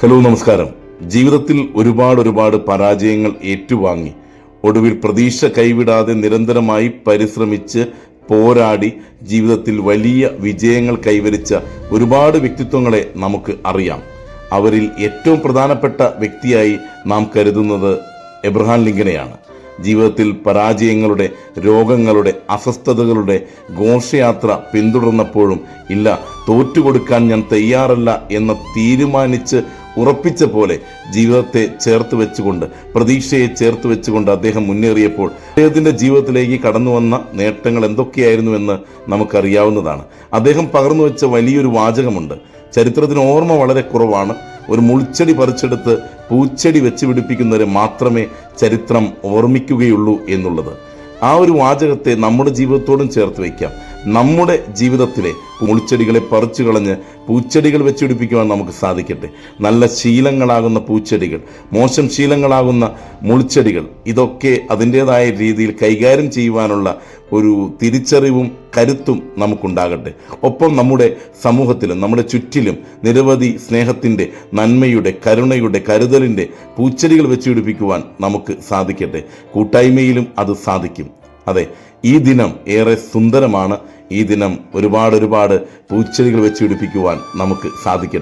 Hello, നമസ്കാരം. ജീവിതത്തിൽ ഒരുപാട് പരാജയങ്ങൾ ഏറ്റുവാങ്ങി ഒടുവിൽ പ്രതീക്ഷ കൈവിടാതെ നിരന്തരമായി പരിശ്രമിച്ച് പോരാടി ജീവിതത്തിൽ വലിയ വിജയങ്ങൾ കൈവരിച്ച ഒരുപാട് വ്യക്തിത്വങ്ങളെ നമുക്ക് അറിയാം. അവരിൽ ഏറ്റവും പ്രധാനപ്പെട്ട വ്യക്തിയായി നാം കരുതുന്നത് എബ്രഹാം ലിങ്കനെയാണ്. ജീവിതത്തിൽ പരാജയങ്ങളുടെ, രോഗങ്ങളുടെ, അസ്വസ്ഥതകളുടെ ഘോഷയാത്ര പിന്തുടർന്നപ്പോഴും ഇല്ല, തോറ്റുകൊടുക്കാൻ ഞാൻ തയ്യാറല്ല എന്ന് തീരുമാനിച്ച് ഉറപ്പിച്ച പോലെ ജീവിതത്തെ ചേർത്ത് വെച്ചുകൊണ്ട്, പ്രതീക്ഷയെ ചേർത്ത് വെച്ചുകൊണ്ട് അദ്ദേഹം മുന്നേറിയപ്പോൾ അദ്ദേഹത്തിൻ്റെ ജീവിതത്തിലേക്ക് കടന്നു വന്ന നേട്ടങ്ങൾ എന്തൊക്കെയായിരുന്നുവെന്ന് നമുക്കറിയാവുന്നതാണ്. അദ്ദേഹം പകർന്നു വെച്ച വലിയൊരു വാചകമുണ്ട്. ചരിത്രത്തിന് ഓർമ്മ വളരെ കുറവാണ്. ഒരു മുൾച്ചെടി പറിച്ചെടുത്ത് പൂച്ചെടി വെച്ച് പിടിപ്പിക്കുന്നവരെ മാത്രമേ ചരിത്രം ഓർമ്മിക്കുകയുള്ളൂ എന്നുള്ളത്. ആ ഒരു വാചകത്തെ നമ്മുടെ ജീവിതത്തോടും ചേർത്ത് വയ്ക്കാം. നമ്മുടെ ജീവിതത്തിലെ മുൾച്ചെടികളെ പറിച്ചു കളഞ്ഞ് പൂച്ചെടികൾ വെച്ച് പിടിപ്പിക്കുവാൻ നമുക്ക് സാധിക്കട്ടെ. നല്ല ശീലങ്ങളാകുന്ന പൂച്ചെടികൾ, മോശം ശീലങ്ങളാകുന്ന മുൾച്ചെടികൾ, ഇതൊക്കെ അതിൻ്റെതായ രീതിയിൽ കൈകാര്യം ചെയ്യുവാനുള്ള ഒരു തിരിച്ചറിവും കരുത്തും നമുക്കുണ്ടാകട്ടെ. ഒപ്പം നമ്മുടെ സമൂഹത്തിലും നമ്മുടെ ചുറ്റിലും നിരവധി സ്നേഹത്തിൻ്റെ, നന്മയുടെ, കരുണയുടെ, കരുതലിൻ്റെ പൂച്ചെടികൾ വെച്ച് പിടിപ്പിക്കുവാൻ നമുക്ക് സാധിക്കട്ടെ. കൂട്ടായ്മയിലും അത് സാധിക്കും. അതെ, ഈ ദിനം ഏറെ സുന്ദരമാണ്. ഈ ദിനം ഒരുപാട് പൂച്ചെടികൾ വെച്ച് പിടിപ്പിക്കുവാൻ നമുക്ക് സാധിക്കട്ടെ.